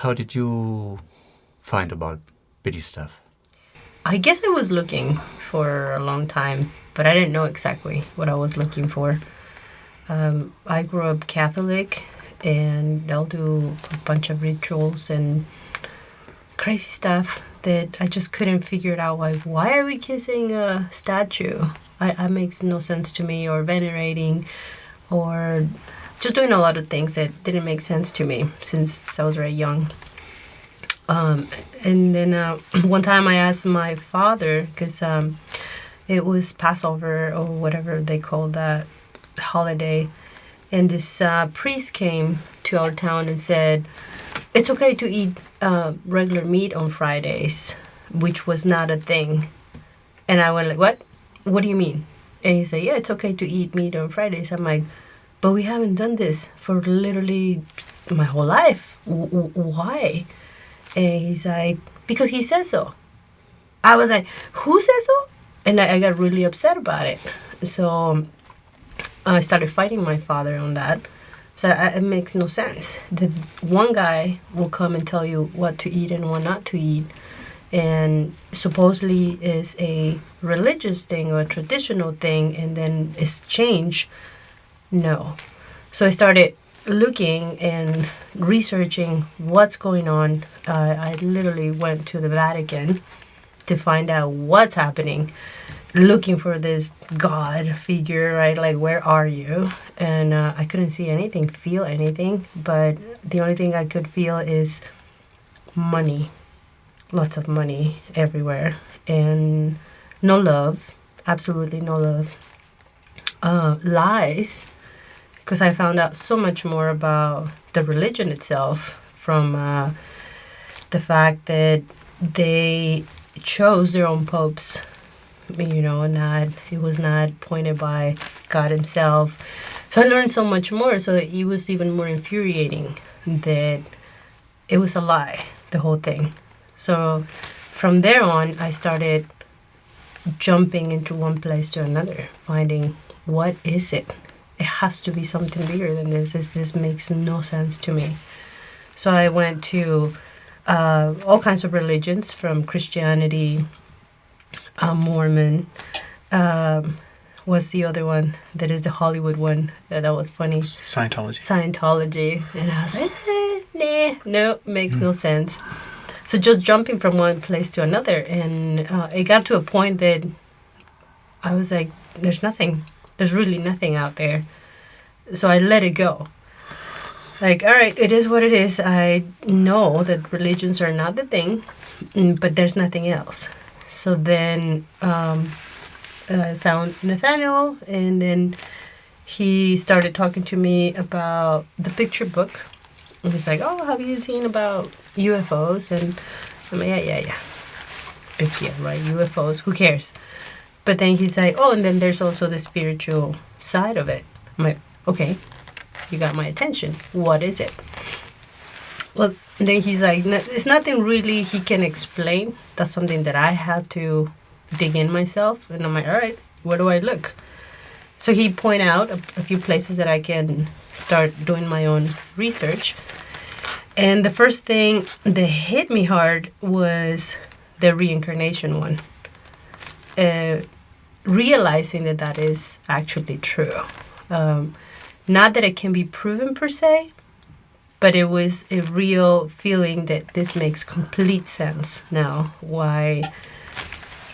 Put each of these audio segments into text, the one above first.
How did you find about Biddy stuff? I guess I was looking for a long time, but I didn't know exactly what I was looking for. I grew up Catholic, and they'll do a bunch of rituals and crazy stuff that I just couldn't figure it out. Like, why are we kissing a statue? It makes no sense to me, or venerating, or just doing a lot of things that didn't make sense to me since I was very young. And then one time I asked my father, because it was Passover or whatever they call that holiday, and this priest came to our town and said, it's okay to eat regular meat on Fridays, which was not a thing. And I went like, what? What do you mean? And he said, yeah, it's okay to eat meat on Fridays. I'm like, but we haven't done this for literally my whole life. Why? And he's like, because he says so. I was like, who says so? And I got really upset about it. So I started fighting my father on that. So it makes no sense. The one guy will come and tell you what to eat and what not to eat, and supposedly is a religious thing or a traditional thing, and then it's changed. No. So I started looking and researching what's going on. I literally went to the Vatican to find out what's happening, looking for this God figure, right? Like, where are you? And I couldn't see anything, feel anything, but the only thing I could feel is money, lots of money everywhere, and no love, absolutely no love. Lies, because I found out so much more about the religion itself from the fact that they chose their own popes. Not it was not appointed by God Himself. So I learned so much more. So it was even more infuriating that it was a lie, the whole thing. So from there on, I started jumping into one place to another, finding what is it. It has to be something bigger than this. This makes no sense to me. So I went to all kinds of religions, from Christianity, Mormon. What's the other one? That is the Hollywood one. That was funny. Scientology. Scientology. And I was like, nah, no, makes no sense. So just jumping from one place to another. And it got to a point that I was like, there's nothing. There's really nothing out there. So I let it go. Like, all right, it is what it is. I know that religions are not the thing, but there's nothing else. So then I found Nathaniel, and then he started talking to me about the picture book. And he's like, oh, have you seen about UFOs? And I'm like, yeah. Big deal, right? UFOs, who cares? But then he's like, oh, and then there's also the spiritual side of it. I'm like, okay, you got my attention. What is it? Well, then he's like, it's nothing really he can explain. That's something that I have to dig in myself. And I'm like, all right, where do I look? So he pointed out a few places that I can start doing my own research. And the first thing that hit me hard was the reincarnation one. Realizing that is actually true. Not that it can be proven per se, but it was a real feeling that this makes complete sense now. Why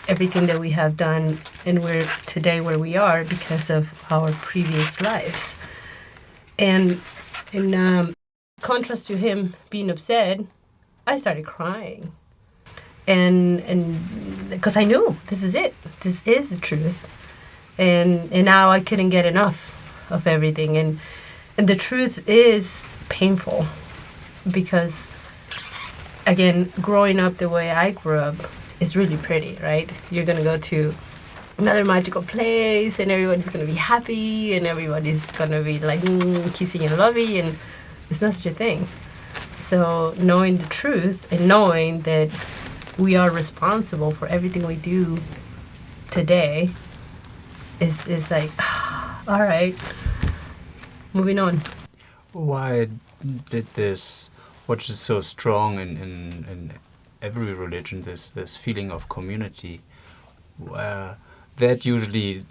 everything that we have done and we're today where we are because of our previous lives. And in contrast to him being upset, I started crying. And because I knew this is it. This is the truth. And now I couldn't get enough of everything. And the truth is painful because, again, growing up the way I grew up is really pretty, right? You're going to go to another magical place and everybody's going to be happy and everybody's going to be like kissing and lovey, and it's not such a thing. So knowing the truth and knowing that we are responsible for everything we do today is like, all right, moving on. Why did this which is so strong in every religion, this feeling of community, that usually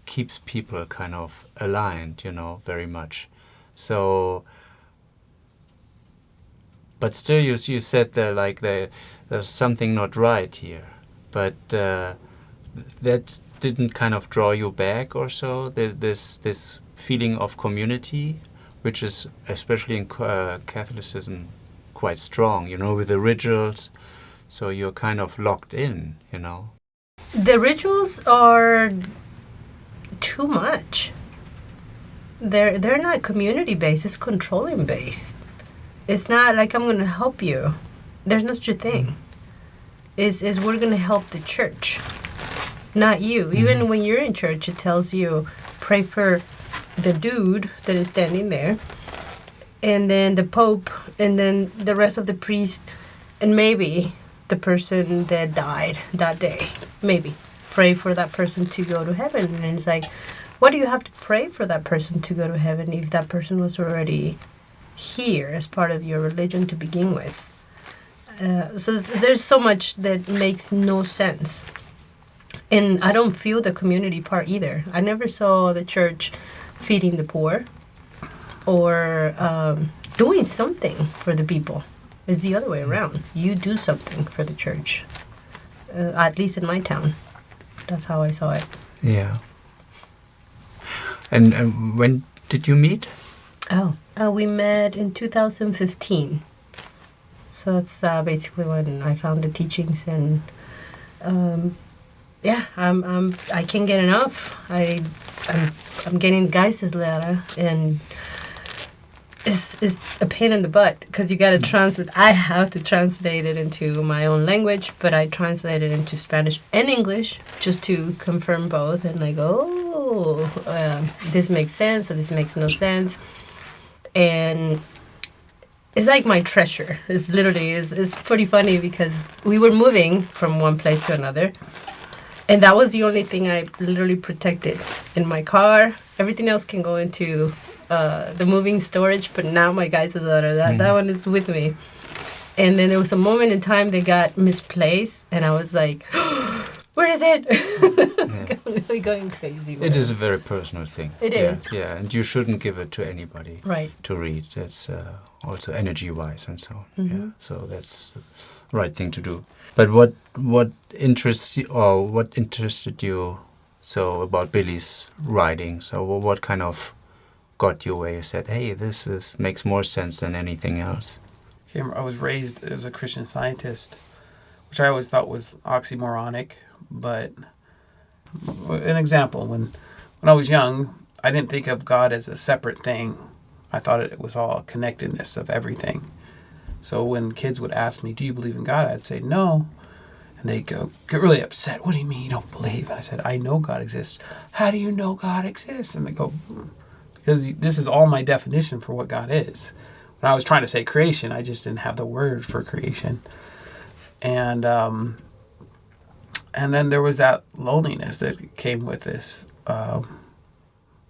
keeps people kind of aligned, very much. So, but still, you said there like there's something not right here, but that didn't kind of draw you back or so. This feeling of community, which is especially in Catholicism quite strong, with the rituals. So you're kind of locked in. The rituals are too much. They're not community based. It's controlling based. It's not like I'm gonna help you. There's no such thing. Is we're gonna help the church, not you. Even when you're in church, it tells you pray for the dude that is standing there, and then the Pope, and then the rest of the priests, and maybe the person that died that day. Maybe pray for that person to go to heaven. And it's like, what do you have to pray for that person to go to heaven if that person was already here as part of your religion to begin with? So there's so much that makes no sense. And I don't feel the community part either. I never saw the church feeding the poor or doing something for the people. It's the other way around. You do something for the church. At least in my town. That's how I saw it. Yeah. And when did you meet? We met in 2015. So that's basically when I found the teachings, and I can't get enough. I'm getting Geisteslehre, and it's a pain in the butt because you got to translate. I have to translate it into my own language, but I translate it into Spanish and English just to confirm both. And I go, this makes sense, or this makes no sense. And it's like my treasure. It's literally, it's pretty funny because we were moving from one place to another. And that was the only thing I literally protected in my car. Everything else can go into the moving storage, but now my guys is out of that. That one is with me. And then there was a moment in time they got misplaced, and I was like, where is it? I'm really going crazy. It is a very personal thing. It is. Yeah, and you shouldn't give it to anybody to read. That's also energy-wise and so on. Yeah, so that's the right thing to do. But what interests you, or what interested you so about Billy's writing? So what kind of got you where you said, hey, this makes more sense than anything else? I was raised as a Christian Scientist, which I always thought was oxymoronic. But an example, when I was young, I didn't think of God as a separate thing. I thought it was all a connectedness of everything. So when kids would ask me, do you believe in God? I'd say no. And they'd get really upset. What do you mean you don't believe? And I said, I know God exists. How do you know God exists? And they go, because this is all my definition for what God is. When I was trying to say creation, I just didn't have the word for creation. And then there was that loneliness that came with this,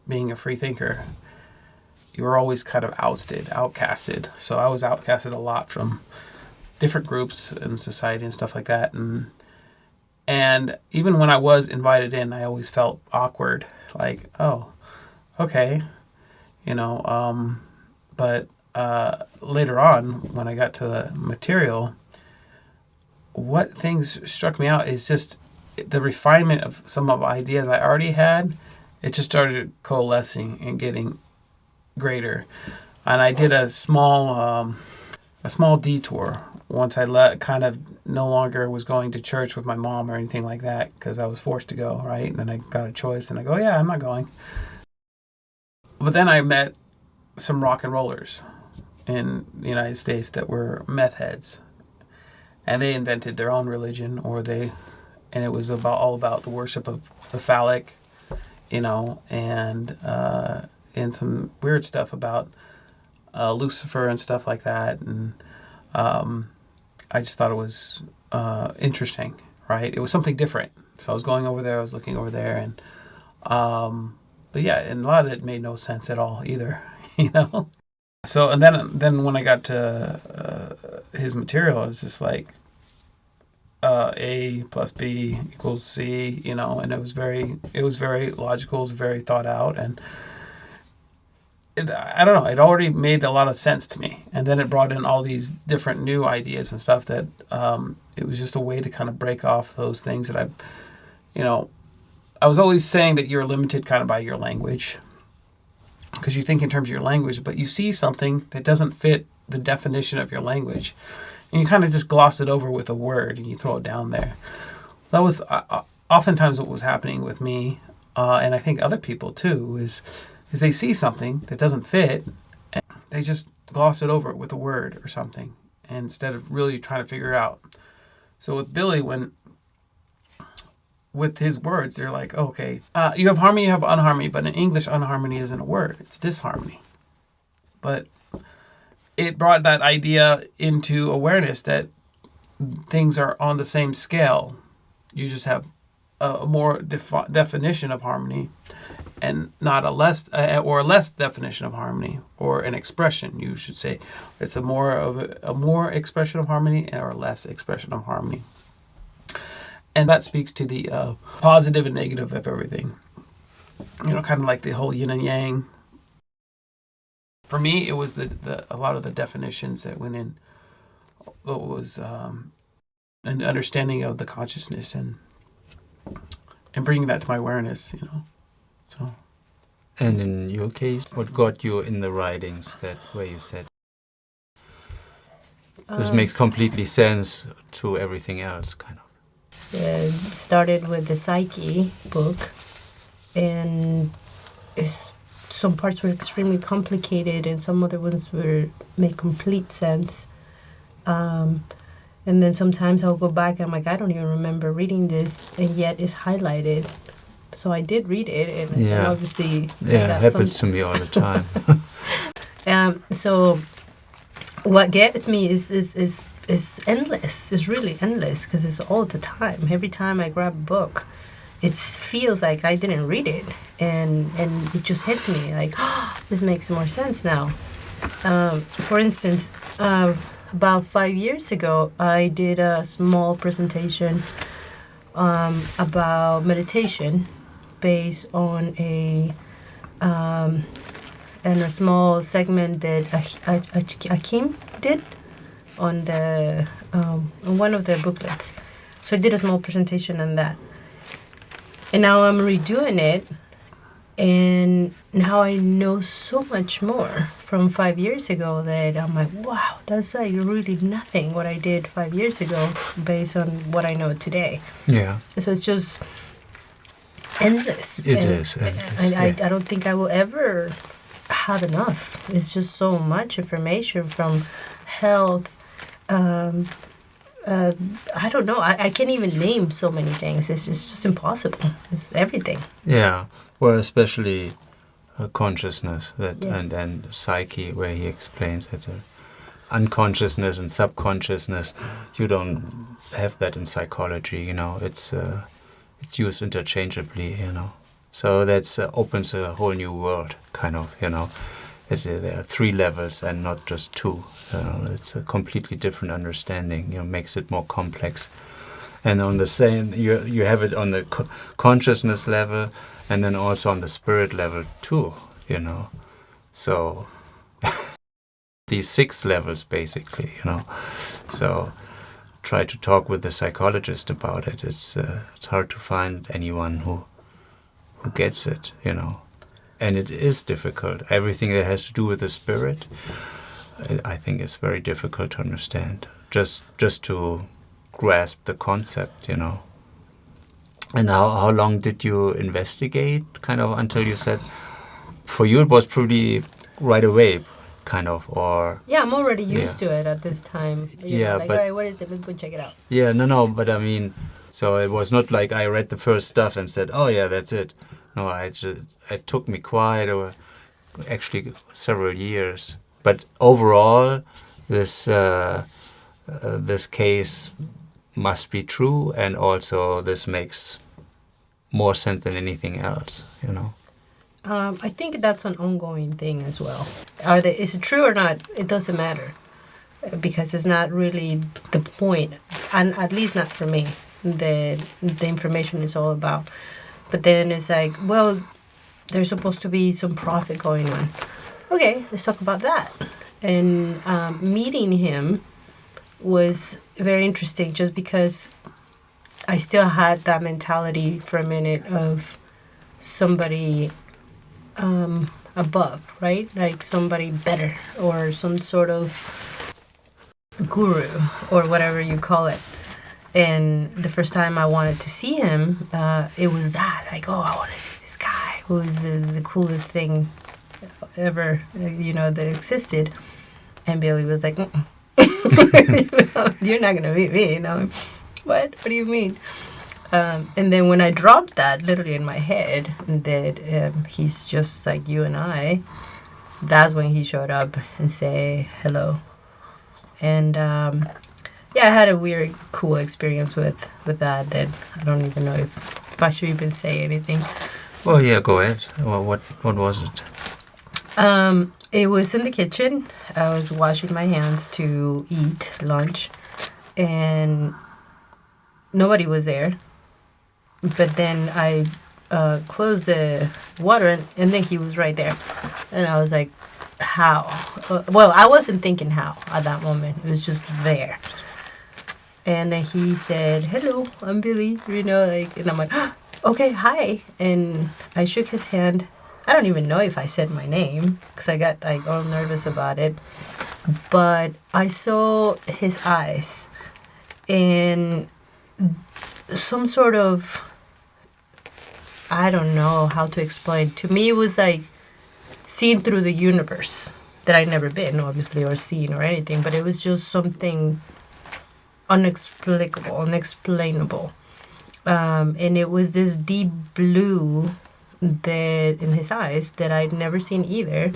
being a free thinker. You were always kind of outcasted. So I was outcasted a lot from different groups in society and stuff like that. And even when I was invited in, I always felt awkward. Like, oh, okay. But later on, when I got to the material, what things struck me out is just the refinement of some of the ideas I already had. It just started coalescing and getting greater. And I did a small detour once I kind of no longer was going to church with my mom or anything like that because I was forced to go, right? And then I got a choice and I go, yeah, I'm not going. But then I met some rock and rollers in the United States that were meth heads. And they invented their own religion, and it was all about the worship of the phallic, and some weird stuff about Lucifer and stuff like that. And I just thought it was interesting, right? It was something different. So I was going over there, I was looking over there, and but yeah, and a lot of it made no sense at all either, So, and then when I got to his material, it's just like A plus B equals C, and it was very logical, it was very thought out, and I don't know, it already made a lot of sense to me. And then it brought in all these different new ideas and stuff that it was just a way to kind of break off those things that I was always saying that you're limited kind of by your language, because you think in terms of your language, but you see something that doesn't fit the definition of your language, and you kind of just gloss it over with a word and you throw it down there. That was oftentimes what was happening with me, and I think other people too, is they see something that doesn't fit and they just gloss it over with a word or something, and instead of really trying to figure it out. So with Billy, with his words, they're like, okay, you have harmony, you have unharmony, but in English, unharmony isn't a word, it's disharmony. But it brought that idea into awareness that things are on the same scale. You just have a more definition of harmony, and not a less definition of harmony, or an expression, you should say. It's a more expression of harmony or a less expression of harmony. And that speaks to the positive and negative of everything. Kind of like the whole yin and yang. For me, it was a lot of the definitions that went in. It was an understanding of the consciousness and bringing that to my awareness, So. And in your case, what got you in the writings that where you said this makes completely sense to everything else, kind of? Started with the Psyche book, and some parts were extremely complicated and some other ones made complete sense. And then sometimes I'll go back and I'm like, I don't even remember reading this, and yet it's highlighted. So I did read it, and obviously... Yeah, it happens to me all the time. So what gets me is endless. It's really endless, because it's all the time. Every time I grab a book, it feels like I didn't read it, and it just hits me like, this makes more sense now. For instance, about 5 years ago, I did a small presentation about meditation based on a small segment that Akim did on one of the booklets. So I did a small presentation on that. And now I'm redoing it, and now I know so much more from 5 years ago that I'm like, wow, that's like really nothing what I did 5 years ago based on what I know today. Yeah. So it's just endless. It is endless. And I don't think I will ever have enough. It's just so much information from health. I don't know. I can't even name so many things. It's just impossible. It's everything. Yeah. Well, especially consciousness Yes. and psyche, where he explains that unconsciousness and subconsciousness, you don't have that in psychology. It's used interchangeably. So that opens a whole new world, kind of. There are 3 levels and not just 2. It's a completely different understanding. Makes it more complex. And on the same, you have it on the consciousness level, and then also on the spirit level too. So these 6 levels basically. So try to talk with the psychologist about it. It's hard to find anyone who gets it. And it is difficult. Everything that has to do with the spirit, I think, is very difficult to understand. Just to grasp the concept, And how long did you investigate, kind of, until you said, for you it was pretty right away, kind of, or... Yeah, I'm already used to it at this time. But all right, what is it? Let's go check it out. Yeah, no, but I mean, so it was not like I read the first stuff and said, oh yeah, that's it. No, it took me actually several years. But overall, this case must be true, and also this makes more sense than anything else. I think that's an ongoing thing as well. Is it true or not? It doesn't matter because it's not really the point, and at least not for me. The information is all about. But then it's like, well, there's supposed to be some profit going on. Okay, let's talk about that. And meeting him was very interesting just because I still had that mentality for a minute of somebody above, right? Like somebody better or some sort of guru or whatever you call it. And the first time I wanted to see him, it was that. Like, oh, I want to see this guy who is the coolest thing ever, that existed. And Billy was like, you're not going to meet me. What? What do you mean? And then when I dropped that literally in my head, that he's just like you and I, that's when he showed up and say hello. And yeah, I had a weird, cool experience with that I don't even know if I should even say anything. Oh yeah, go ahead. Well, what was it? It was in the kitchen. I was washing my hands to eat lunch, and nobody was there. But then I closed the water, and then he was right there. And I was like, how? Well, I wasn't thinking how at that moment. It was just there. And then he said, hello, I'm Billy, and I'm like, okay, hi. And I shook his hand. I don't even know if I said my name because I got like all nervous about it. But I saw his eyes and some sort of, I don't know how to explain. To me, it was like seeing through the universe that I'd never been, obviously, or seen or anything. But it was just something unexplicable, unexplainable. And it was this deep blue that in his eyes that I'd never seen either.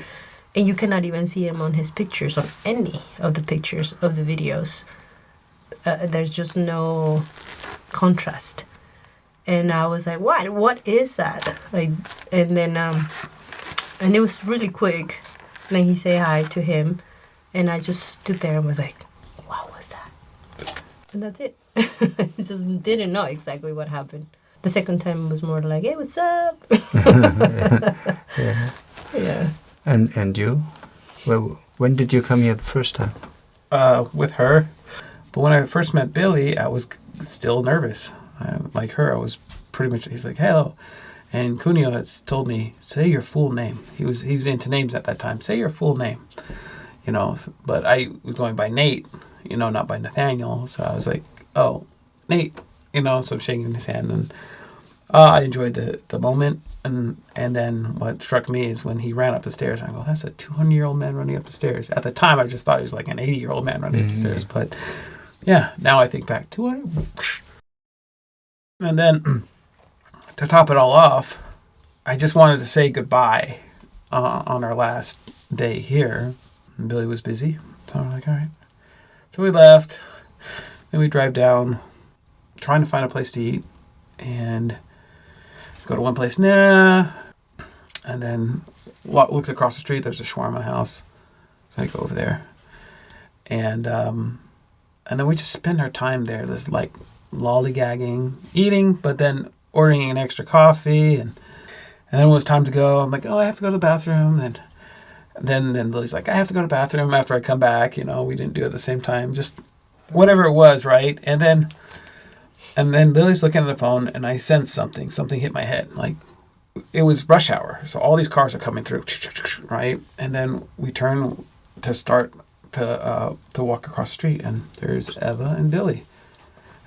And you cannot even see him on his pictures, on any of the pictures of the videos. There's just no contrast. And I was like, what is that? Like, and then and it was really quick. And then he said hi to him, and I just stood there and was like, what was that? And that's it. I just didn't know exactly what happened. The second time was more like, hey, what's up? Yeah. Yeah. And you? Well, when did you come here the first time? With her. But when I first met Billy, I was still nervous. Like her, I was pretty much, he's like, hello. And Cuneo had told me, say your full name. He was into names at that time. Say your full name. But I was going by Nate, not by Nathaniel. So I was like, oh, Nate, so I'm shaking his hand. And I enjoyed the moment. And then what struck me is when he ran up the stairs, I go, that's a 200-year-old man running up the stairs. At the time, I just thought he was like an 80-year-old man running up the stairs. But yeah, now I think back, 200. And then to top it all off, I just wanted to say goodbye on our last day here. And Billy was busy. So I was like, all right. So we left. Then we drive down, trying to find a place to eat. And go to one place, nah. And then looked across the street. There's a shawarma house. So I go over there. And then we just spend our time there. This like lollygagging, eating, but then ordering an extra coffee. And then when it was time to go, I'm like, oh, I have to go to the bathroom. And then Lily's like, I have to go to the bathroom after I come back. We didn't do it at the same time. Just whatever it was, right? And then Lily's looking at the phone, and I sense something. Something hit my head. Like, it was rush hour. So all these cars are coming through, right? And then we turn to start to walk across the street, and there's Eva and Billy.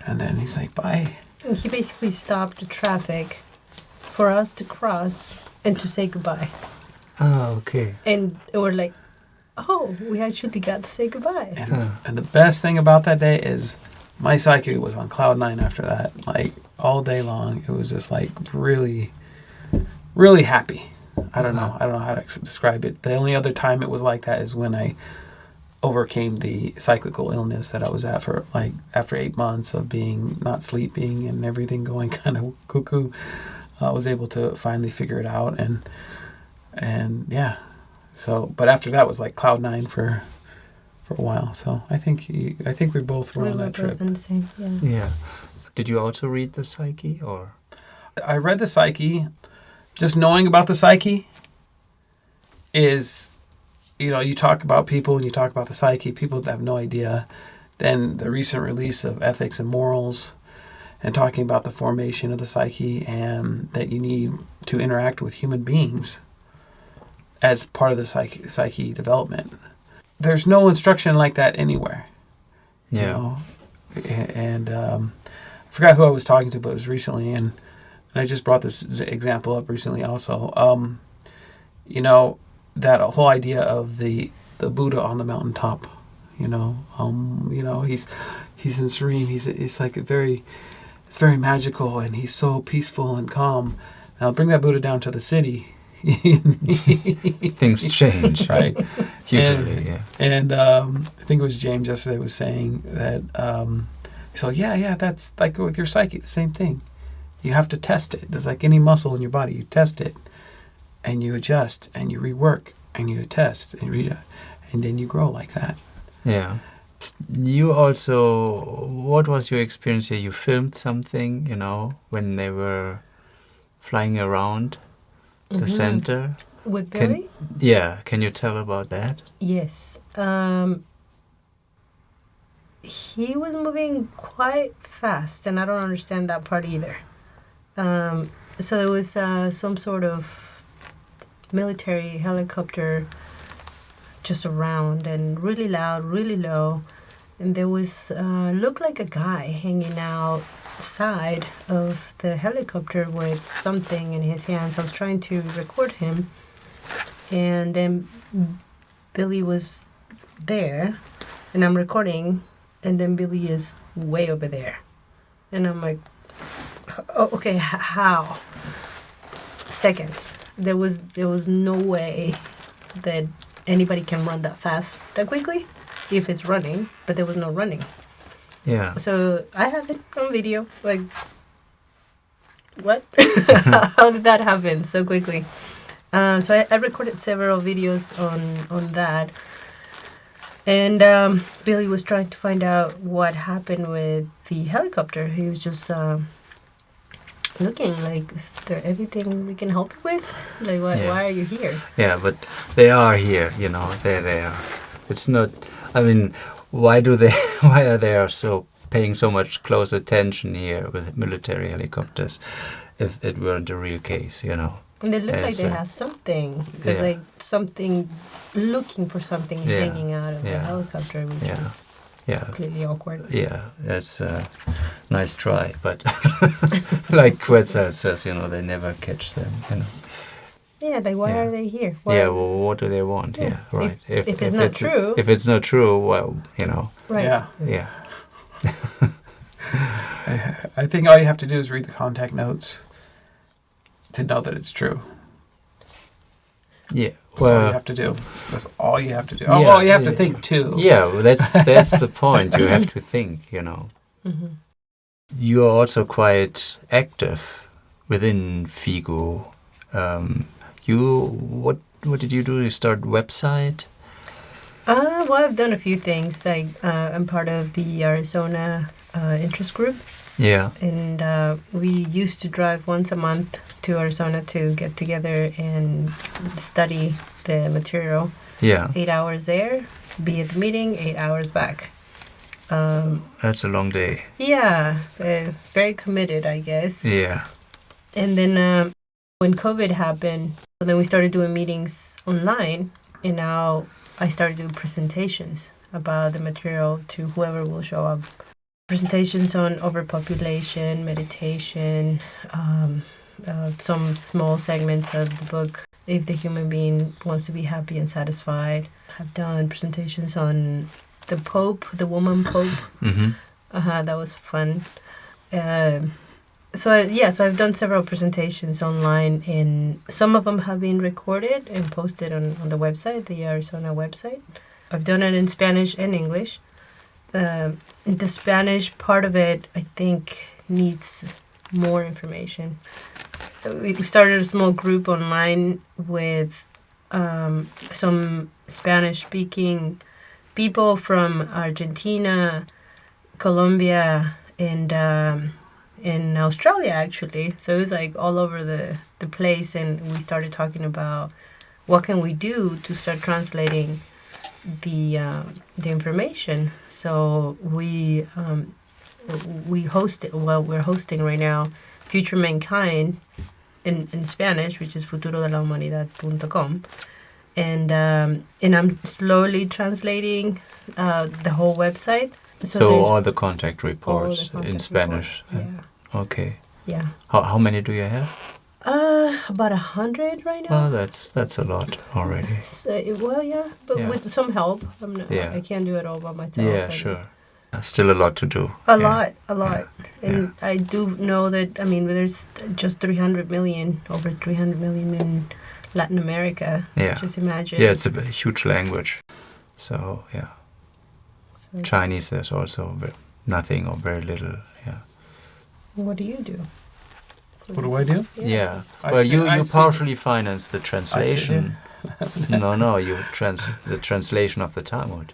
And then he's like, bye. And he basically stopped the traffic for us to cross and to say goodbye. Oh, okay. And we're like, oh, we actually got to say goodbye. And the best thing about that day is my psyche was on cloud 9 after that. Like, all day long, it was just like really, really happy. I don't know how to describe it. The only other time it was like that is when I overcame the cyclical illness that I was at for like after 8 months of being not sleeping and everything going kind of cuckoo. I was able to finally figure it out, and And yeah, so but after that was like cloud nine for a while. So I think we both were We on were that trip. both in the same. Yeah. Yeah. Did you also read the Psyche, or? I read the Psyche. Just knowing about the Psyche is, you talk about people and you talk about the Psyche, people have no idea. Then the recent release of Ethics and Morals and talking about the formation of the Psyche and that you need to interact with human beings as part of the psyche development. There's no instruction like that anywhere. Yeah. You know? And I forgot who I was talking to, but it was recently, and I just brought this example up recently also. That whole idea of the Buddha on the mountaintop. He's in serene. He's like it's very magical, and he's so peaceful and calm. Now bring that Buddha down to the city. Things change, right? Usually, yeah. And I think it was James yesterday was saying that. So that's like with your psyche, the same thing. You have to test it. It's like any muscle in your body. You test it, and you adjust, and you rework, and you test, and then you grow like that. Yeah. You also, what was your experience here? You filmed something, when they were flying around the center. With Billy? Can you tell about that? Yes. He was moving quite fast, and I don't understand that part either. So there was some sort of military helicopter just around, and really loud, really low. And there was, looked like a guy hanging outside of the helicopter with something in his hands. I was trying to record him. And then Billy was there, and I'm recording, and then Billy is way over there. And I'm like, oh, okay, how? Seconds. There was no way that anybody can run that fast, that quickly, if it's running, but there was no running. Yeah. So I have it on video. Like, what? How did that happen so quickly? So I recorded several videos on that. And Billy was trying to find out what happened with the helicopter. He was just looking like, is there anything we can help you with? Like, why are you here? Yeah, but they are here, they're there. It's not, why are they so paying so much close attention here with military helicopters if it weren't a real case, And they look like they have something, because like something, looking for something hanging out of the helicopter, which is completely awkward. Yeah, that's a nice try, but like Quetzal says, they never catch them, Yeah, like why are they here? Well, what do they want? Yeah, right. If it's not true. If it's not true, well, Right. Yeah. I think all you have to do is read the contact notes to know that it's true. Yeah. That's all you have to do. That's all you have to do. Oh, well, you have to think too. Yeah, well, that's the point. You have to think, Mm-hmm. You're also quite active within FIGO. What did you do? You start website? Well, I've done a few things. I'm part of the Arizona interest group. Yeah. And we used to drive once a month to Arizona to get together and study the material. Yeah. 8 hours there, be at the meeting, 8 hours back. That's a long day. Yeah, very committed, I guess. Yeah. And then when COVID happened, then we started doing meetings online, and now I started doing presentations about the material to whoever will show up. Presentations on overpopulation, meditation, some small segments of the book, If the Human Being Wants to Be Happy and Satisfied. I've done presentations on the Pope, the woman Pope. Mm-hmm. That was fun. So I've done several presentations online, and some of them have been recorded and posted on the website, the Arizona website. I've done it in Spanish and English. The Spanish part of it, I think, needs more information. We started a small group online with some Spanish-speaking people from Argentina, Colombia, and in Australia, actually. So it was like all over the place, and we started talking about what can we do to start translating the information. So we hosted, well, we're hosting right now Future Mankind in Spanish, which is futurodelahumanidad.com. And I'm slowly translating the whole website. So all the contact all reports the contact in Spanish. reports, yeah. Okay. Yeah. How many do you have? About 100 right now. Well, that's a lot already. So, well, yeah, but Yeah. with some help. Yeah. I can't do it all by myself. Yeah, and sure. Still a lot to do. A Yeah. lot. And I do know that, I mean, there's just over 300 million in Latin America. Yeah. Just imagine. Yeah, it's a huge language. So, yeah. So, Chinese, there's also nothing or very little. Yeah. what do you do? What do I do? Yeah. I Well, sit- you I sit- partially finance the I sit translation. No, you the translation of the Talmud.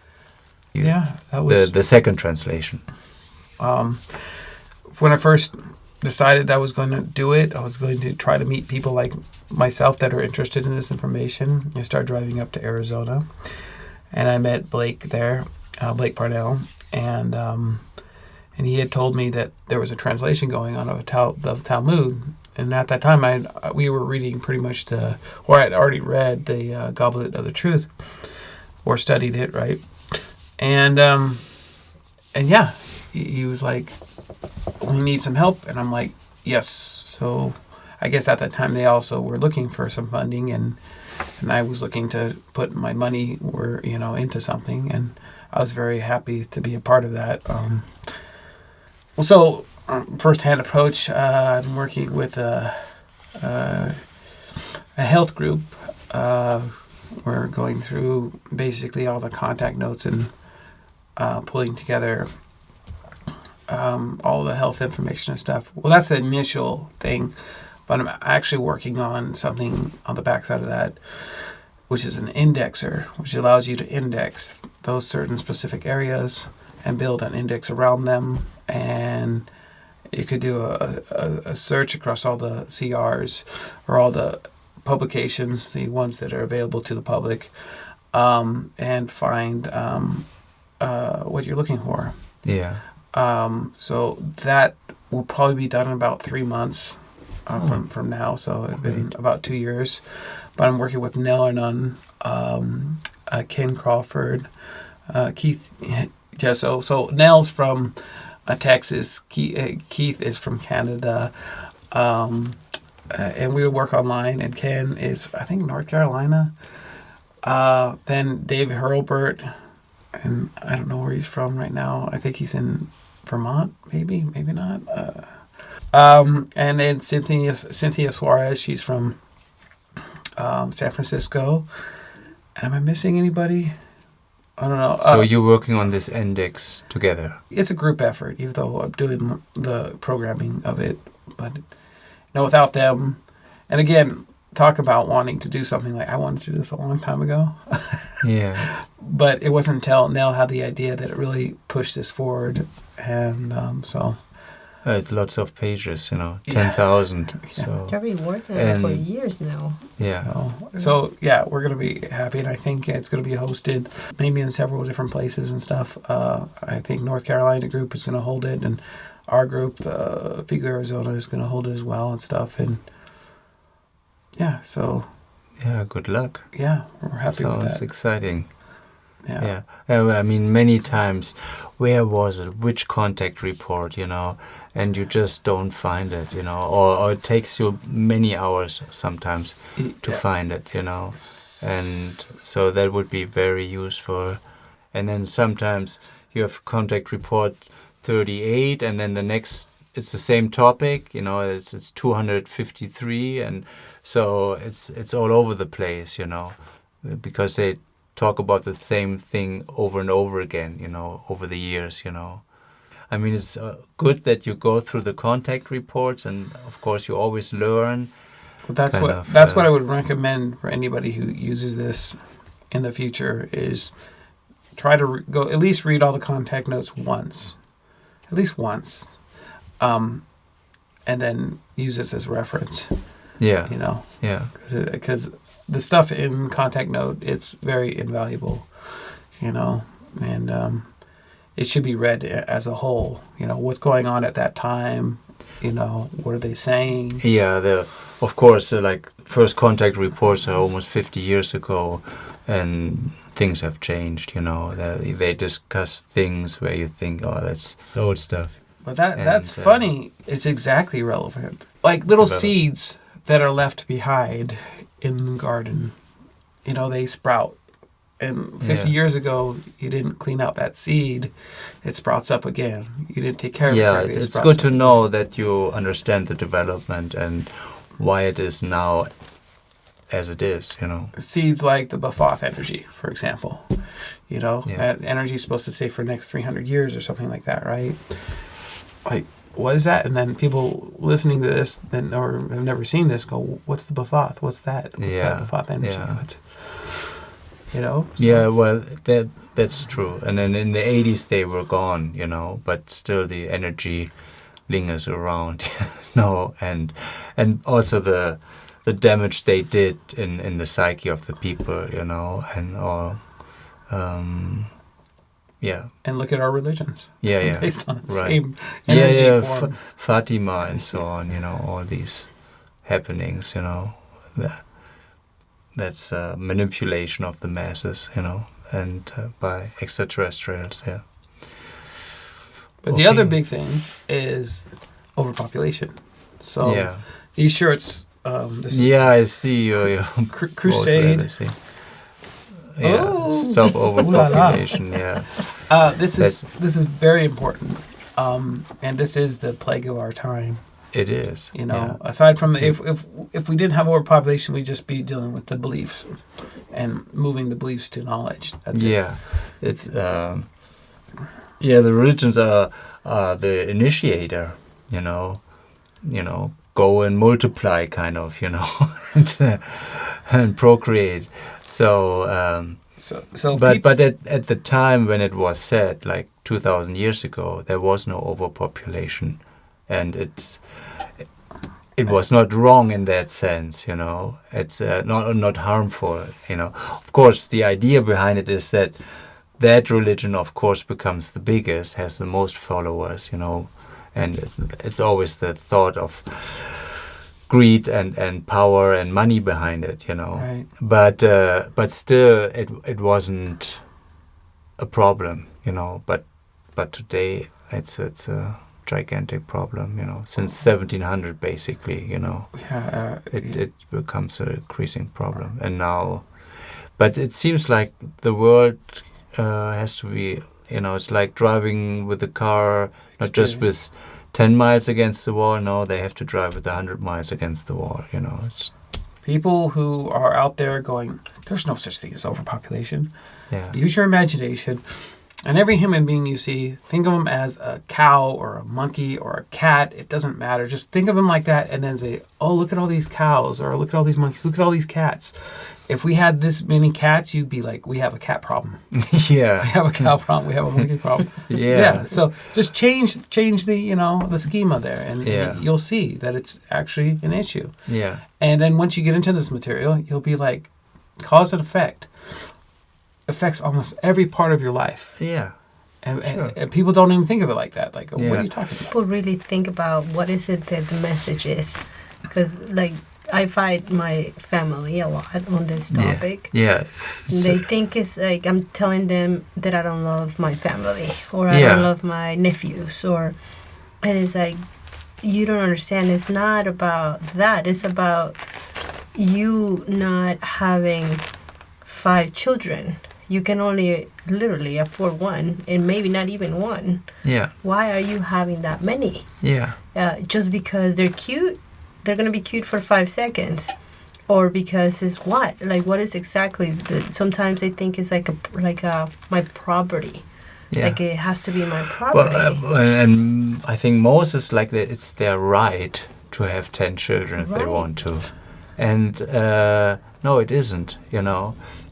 You- Yeah, that was The second translation. when I first decided I was going to do it. I was going to try to meet people like myself that are interested in this information. I started driving up to Arizona, and I met Blake there, Blake Parnell, and he had told me that there was a translation going on of the Talmud. And at that time, we were reading pretty much I'd already read the Goblet of the Truth, or studied it, right? And yeah, he was like, "We need some help," and I'm like, "Yes." So I guess at that time they also were looking for some funding, and I was looking to put my money into something, and I was very happy to be a part of that. First-hand approach. I'm working with a health group. We're going through basically all the contact notes and pulling together all the health information and stuff. Well, that's the initial thing, but I'm actually working on something on the backside of that, which is an indexer, which allows you to index those certain specific areas and build an index around them. And you could do a search across all the CRs or all the publications, the ones that are available to the public, and find what you're looking for. Yeah. So that will probably be done in about 3 months from now. So it's been about 2 years. But I'm working with Nell and Ken Crawford, Keith Jesso. So Nell's from Texas. Keith is from Canada. And we work online. And Ken is, I think, North Carolina. Then Dave Hurlbert, and I don't know where he's from right now. I think he's in Vermont, maybe not. And then Cynthia Suarez, she's from San Francisco. Am I missing anybody? I don't know. So you're working on this index together? It's a group effort, even though I'm doing the programming of it. But without them, and again, talk about wanting to do something, like I wanted to do this a long time ago. Yeah. But it wasn't until Nell had the idea that it really pushed this forward. And so... It's lots of pages, 10,000. So They've been working on it for years now. yeah. So yeah, we're gonna be happy, and I think it's gonna be hosted maybe in several different places and stuff. I think North Carolina group is gonna hold it, and our group, Figo Arizona, is gonna hold it as well and stuff. And yeah, so Yeah, good luck. yeah, we're happy with Sounds that. exciting. Yeah. I mean, many times, where was it? Which contact report, and you just don't find it, or it takes you many hours sometimes to find it, and so that would be very useful. And then sometimes you have contact report 38, and then the next, it's the same topic, it's 253, and so it's all over the place, because they talk about the same thing over and over again, over the years, I mean, it's good that you go through the contact reports, and of course you always learn, That's kind what of, that's what I would recommend for anybody who uses this in the future is try to go at least read all the contact notes once, at least once, and then use this as reference. Yeah. You know, Yeah. because the stuff in contact note, it's very invaluable. You know, and it should be read as a whole. You know, what's going on at that time. You know, what are they saying? Yeah. Of course, like first contact reports are almost 50 years ago, and things have changed. You know, they discuss things where you think, oh, that's old stuff. But that's funny. It's exactly relevant. Like little seeds that are left behind in the garden, you know, they sprout. And 50 years ago, you didn't clean out that seed, it sprouts up again. You didn't take care of it. Yeah, correctly, it's good to know that you understand the development and why it is now as it is, you know. Seeds like the Baphoth energy, for example. You know, that energy is supposed to stay for the next 300 years or something like that, right? Like, what is that? And then people listening to this or have never seen this go, what's the Baphoth? What's that? What's that Baphoth energy? Yeah. You know? So. Yeah, well, that's true. And then in the 80s they were gone, you know, but still the energy lingers around, you know, and also the damage they did in the psyche of the people, you know, and all. Yeah. And look at our religions. Yeah. Based on the right. same energy form. Fatima and so on, you know, all these happenings, you know. That's manipulation of the masses, you know, and by extraterrestrials, yeah. But the other big thing is overpopulation. So these shirts... I see your crusade. Stop overpopulation. This is very important, and this is the plague of our time. It is. You know, aside from if we didn't have overpopulation, we'd just be dealing with the beliefs and moving the beliefs to knowledge. That's it. Yeah, it's the religions are the initiator. You know, go and multiply, kind of. You know, and procreate. So but at the time when it was said, like 2,000 years ago, there was no overpopulation. And it was not wrong in that sense, you know. It's not harmful, you know. Of course, the idea behind it is that religion, of course, becomes the biggest, has the most followers, you know. And it's always the thought of greed and power and money behind it, you know. Right. But still, it wasn't a problem, you know. But today, it's a gigantic problem, you know, since 1700 basically, you know. It becomes a increasing problem. And now, but it seems like the world has to be, you know, it's like driving with a car, not just with 10 miles against the wall. No, they have to drive with 100 miles against the wall, you know. It's people who are out there going, there's no such thing as overpopulation. Yeah. Use your imagination. And every human being you see, think of them as a cow or a monkey or a cat. It doesn't matter. Just think of them like that and then say, oh, look at all these cows, or look at all these monkeys, look at all these cats. If we had this many cats, you'd be like, we have a cat problem. Yeah. We have a cow problem. We have a monkey problem. Yeah. So just change the, you know, the schema there, and you'll see that it's actually an issue. Yeah. And then once you get into this material, you'll be like, cause and effect. Affects almost every part of your life. Yeah. And people don't even think of it like that. Like, what are you talking about? People really think about what is it that the message is. Because, like, I fight my family a lot on this topic. Yeah. They think it's like I'm telling them that I don't love my family, or I don't love my nephews, and it's like, you don't understand. It's not about that. It's about you not having 5 children. You can only literally afford one, and maybe not even one. Yeah. Why are you having that many? Yeah. Just because they're cute, they're gonna be cute for 5 seconds, or because it's what? Like, what is exactly? Sometimes they think it's like my property. Yeah. Like it has to be my property. Well, and I think most is like that. It's their right to have 10 children if they want to. And no, it isn't.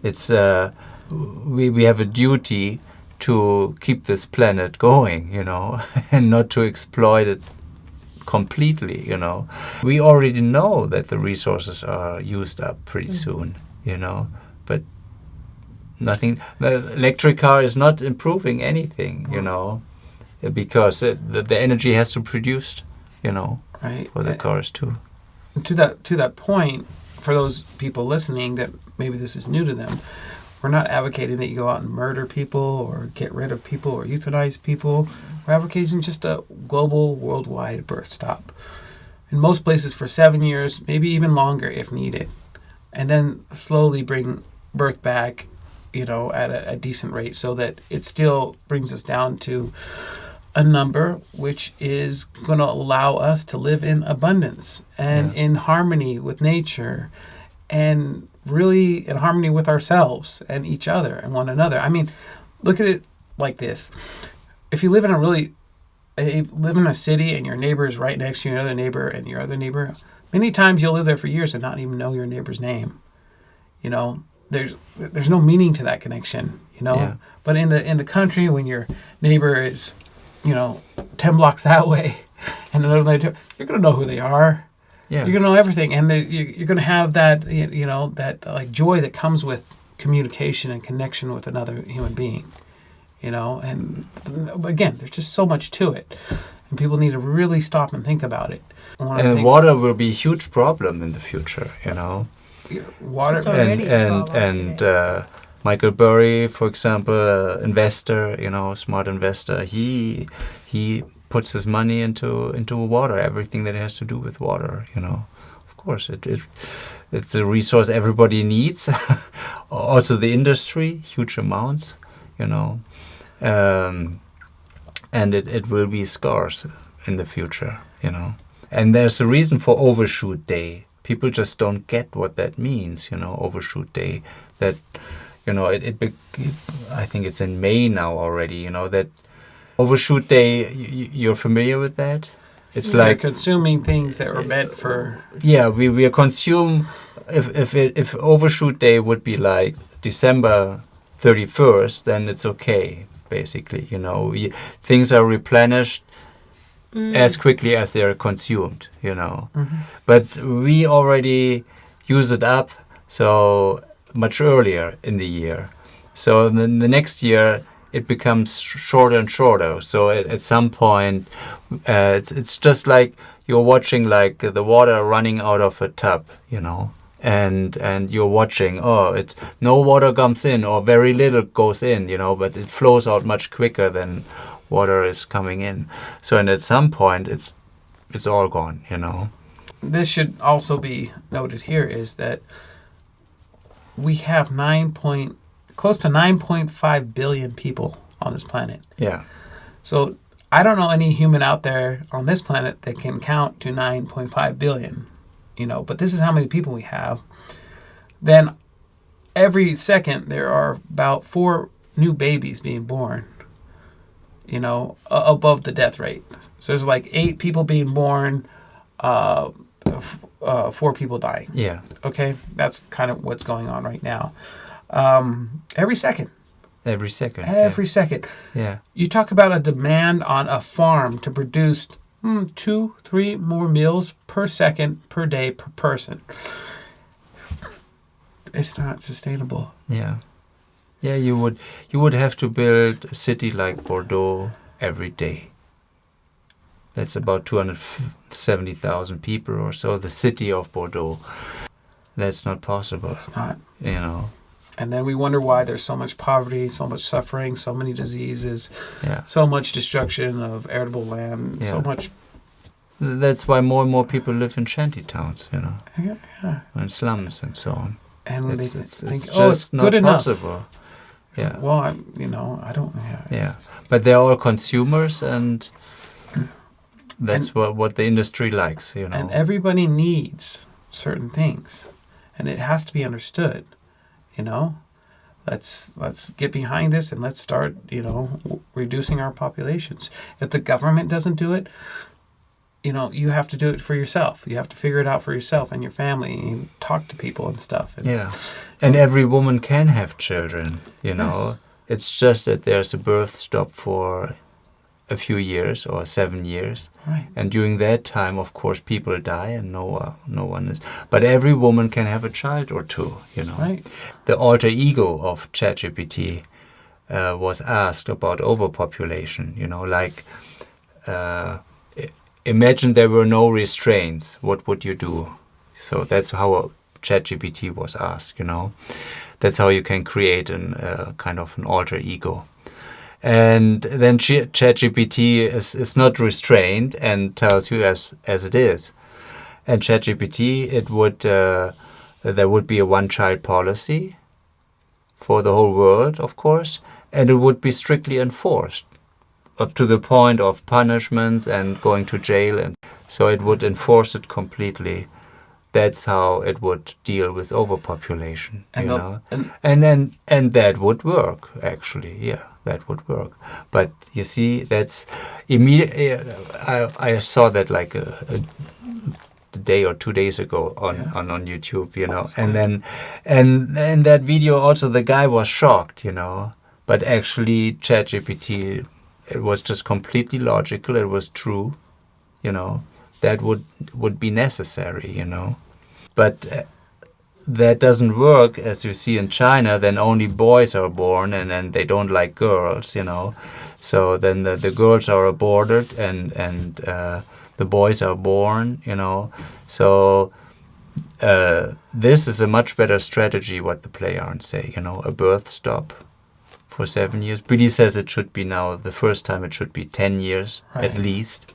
It's we have a duty to keep this planet going, and not to exploit it completely. We already know that the resources are used up pretty soon. But nothing. The electric car is not improving anything. Because the energy has to be produced. Right. For the cars too. To that point, for those people listening that maybe this is new to them, we're not advocating that you go out and murder people or get rid of people or euthanize people. We're advocating just a global, worldwide birth stop. In most places for 7 years, maybe even longer if needed. And then slowly bring birth back, at a decent rate so that it still brings us down to a number which is going to allow us to live in abundance and in harmony with nature and really in harmony with ourselves and each other and one another. I mean, look at it like this. If you live in a city and your neighbor is right next to your other neighbor and your other neighbor, many times you'll live there for years and not even know your neighbor's name. There's no meaning to that connection, Yeah. But in the country, when your neighbor is 10 blocks that way, and another, you're going to know who they are. Yeah. You're going to know everything, and you're going to have that, that like joy that comes with communication and connection with another human being, And again, there's just so much to it, and people need to really stop and think about it. And water will be a huge problem in the future, Water It's already a problem and Michael Burry, for example, investor, smart investor, he puts his money into water, everything that has to do with water, Of course, it's a resource everybody needs, also the industry, huge amounts, and it will be scarce in the future, And there's a reason for Overshoot Day. People just don't get what that means, Overshoot Day. That, I think it's in May now already, that Overshoot Day, you're familiar with that? It's like consuming things that were meant for... Yeah, we consume... If Overshoot Day would be like December 31st, then it's okay, basically, things are replenished as quickly as they're consumed, But we already use it up so much earlier in the year. So then the next year it becomes shorter and shorter. So at some point, it's just like you're watching like the water running out of a tub, and you're watching, it's no water comes in or very little goes in, but it flows out much quicker than water is coming in. So and at some point it's all gone, This should also be noted here is that we have close to 9.5 billion people on this planet. Yeah. So I don't know any human out there on this planet that can count to 9.5 billion, but this is how many people we have. Then every second there are about 4 new babies being born, above the death rate. So there's like 8 people being born, 4 people dying. Yeah. Okay, that's kind of what's going on right now. Every second. Every second. Every second. Yeah. You talk about a demand on a farm to produce 2-3 more meals per second, per day, per person. It's not sustainable. Yeah. Yeah, you would have to build a city like Bordeaux every day. That's about 270,000 people or so, the city of Bordeaux. That's not possible. It's not. And then we wonder why there's so much poverty, so much suffering, so many diseases, yeah. so much destruction of arable land, so much... That's why more and more people live in shanty towns, Yeah. and slums and so on. And when it's they think, just it's not good enough. possible. Yeah. Well, I don't... Yeah. But they're all consumers, and that's what the industry likes, And everybody needs certain things, and it has to be understood, Let's get behind this and let's start, reducing our populations. If the government doesn't do it, you have to do it for yourself. You have to figure it out for yourself and your family, and you talk to people and stuff. And, Yeah. And every woman can have children, you know. Yes. It's just that there's a birth stop for a few years or 7 years. Right. And during that time, of course, people die and no one is. But every woman can have a child or two, you know. Right. The alter ego of ChatGPT was asked about overpopulation, you know, like imagine there were no restraints, what would you do? So that's how ChatGPT was asked, you know. That's how you can create an kind of an alter ego. And then ChatGPT is not restrained and tells you as it is. And ChatGPT, there would be a one-child policy for the whole world, of course, and it would be strictly enforced up to the point of punishments and going to jail, and so it would enforce it completely. That's how it would deal with overpopulation, And you the- know, and- and that would work actually. Yeah, that would work. But you see, that's immediate. I saw that like a day or 2 days ago on YouTube, you know, and then and that video also the guy was shocked, you know, but actually ChatGPT, it was just completely logical. It was true, you know, that would be necessary, you know, but that doesn't work as you see in China. Then only boys are born, and then they don't like girls, you know, so then the girls are aborted and the boys are born, you know. So this is a much better strategy, what the players say, you know, a birth stop for 7 years. Billy says it should be now, the first time it should be 10 years at Right. least,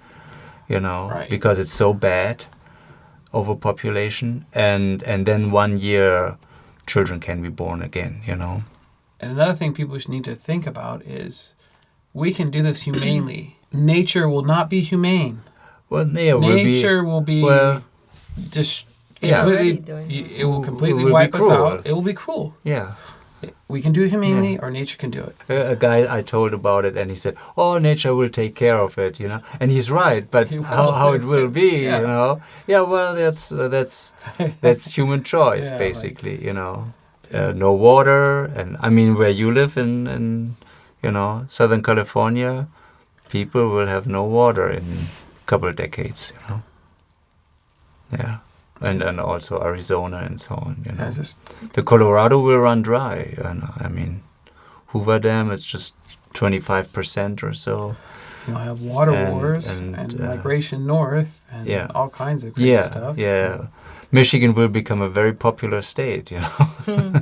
you know, Right. because it's so bad, overpopulation. And then 1 year children can be born again, you know. And another thing people need to think about is we can do this humanely. Nature will not be humane. Well, yeah, Nature will be well, just yeah. Already completely. doing It will completely Will be wipe us cruel. out. It will be cruel. yeah. We can do it humanely, or nature can do it. A guy I told about it, and he said, "Oh, nature will take care of it," you know, and he's right. But He will. how it will be, Yeah. you know? Yeah, well, that's human choice, Yeah, basically, you know. No water, and I mean, where you live in you know, Southern California, people will have no water in a couple of decades, you know. Yeah. And also Arizona and so on, you know. Yeah, just The Colorado will run dry. I mean, Hoover Dam, it's just 25% or so. have water And- wars and, and uh, migration north and yeah. all kinds of crazy Yeah, stuff. yeah. Michigan will become a very popular state, you know.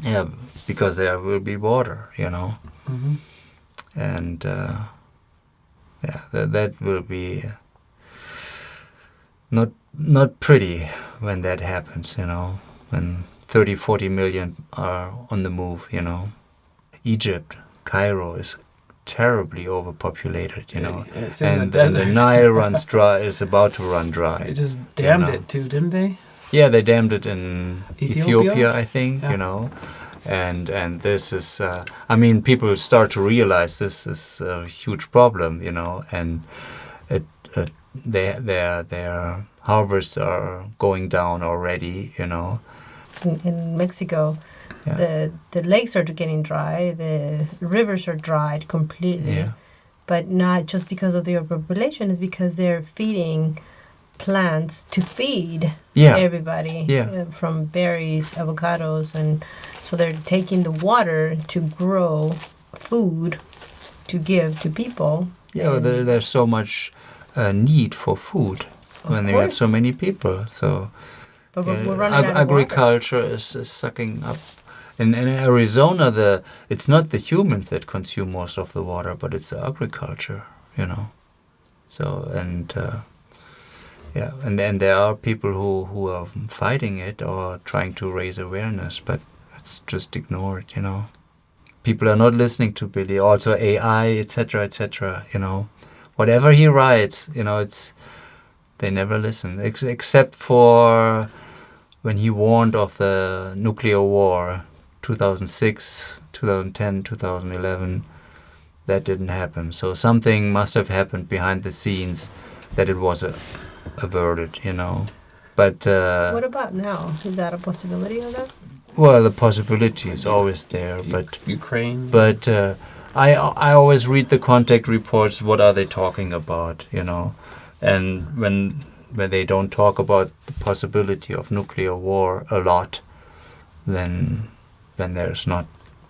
Yeah, because there will be water, you know. Hmm. And yeah, that will be not pretty when that happens, you know, when 30, 40 million are on the move, you know. Egypt, Cairo is terribly overpopulated, you know, Yeah, it's in and the the desert. Nile runs dry, is about to run They dry. just damned know. it too, didn't they? Yeah, they dammed it in Ethiopia? Ethiopia, I think, Yeah. you know. And this is, I mean, people start to realize this is a huge problem, you know, and their harvests are going down already, you know. In Mexico, Yeah. the lakes are getting dry, the rivers are dried completely, Yeah. but not just because of the overpopulation, it's because they're feeding plants to feed Yeah. everybody Yeah. from berries, avocados, and so they're taking the water to grow food to give to people. Yeah, well, And- there's so much need for food when you have so course. many people. So but yeah, we're running out of water. agriculture is sucking up. In Arizona, it's not the humans that consume most of the water, but it's the agriculture, you know. So yeah, and there are people who are fighting it or trying to raise awareness, but it's just ignored, you know. People are not listening to Billy. Also AI, etc., etc. You know, whatever he writes, you know, they never listen, except for when he warned of the nuclear war, 2006, 2010, 2011. That didn't happen. So something must have happened behind the scenes that it was averted, you know. But What about now? Is that a possibility of that? well, the possibility is always there, but Ukraine. But I always read the contact reports. What are they talking about? You know, and when they don't talk about the possibility of nuclear war a lot, then there's not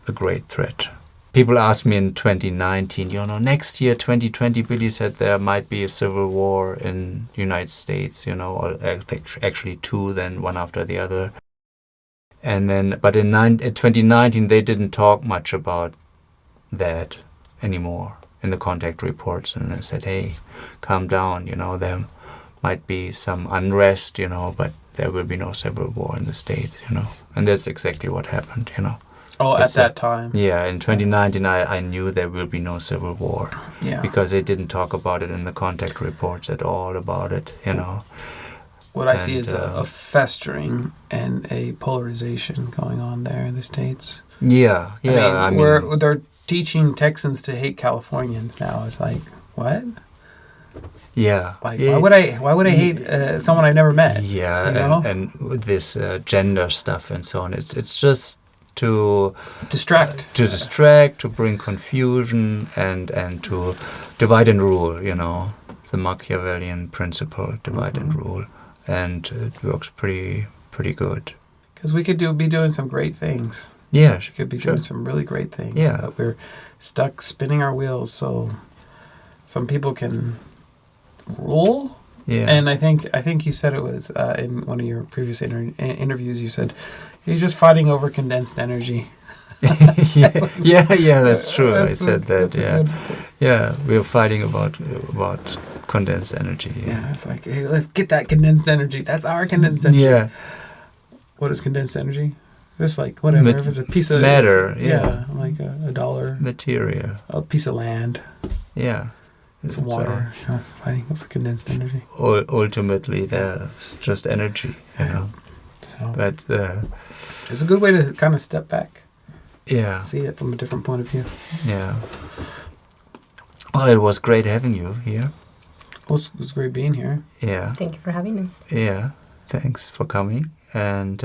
a great threat. People asked me in 2019, you know, next year 2020, Billy said there might be a civil war in the United States. You know, or actually two, then one after the other. And then, but in 2019, they didn't talk much about that anymore in the contact reports, and they said, hey, calm down, you know, there might be some unrest, you know, but there will be no civil war in the States, you know. And that's exactly what happened, you know. Oh, at that time. Yeah, in 2019, I knew there will be no civil war. Yeah. Because they didn't talk about it in the contact reports at all about it, you know. What I see is a festering and a polarization going on there in the States. Yeah, yeah. I mean, they're teaching Texans to hate Californians now. It's like, what? Yeah. Like, why would I hate someone I never met? Yeah, you know? and with this gender stuff and so on, it's just to distract, to bring confusion, and to divide and rule. You know, the Machiavellian principle, divide and rule, and it works pretty good. Because we could be doing some great things. Yeah, we could be doing some really great things. Yeah, but we're stuck spinning our wheels, so some people can rule. Yeah, and I think you said it was in one of your previous interviews. You said you're just fighting over condensed energy. yeah, that's true. I said that. Yeah, yeah, we're fighting about condensed energy. Yeah, it's like, hey, let's get that condensed energy. That's our condensed energy. Yeah. What is condensed energy? Just like whatever. If it's a piece of matter. Yeah, like a dollar. Material. A piece of land. Yeah. It's water. Fighting over condensed energy. Ultimately, that's just energy, you know. So, but it's a good way to kind of step back. Yeah. See it from a different point of view. Yeah. Well, it was great having you here. It was great being here. Yeah. Thank you for having us. Yeah. Thanks for coming. And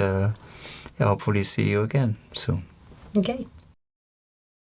hopefully see you again soon. Okay.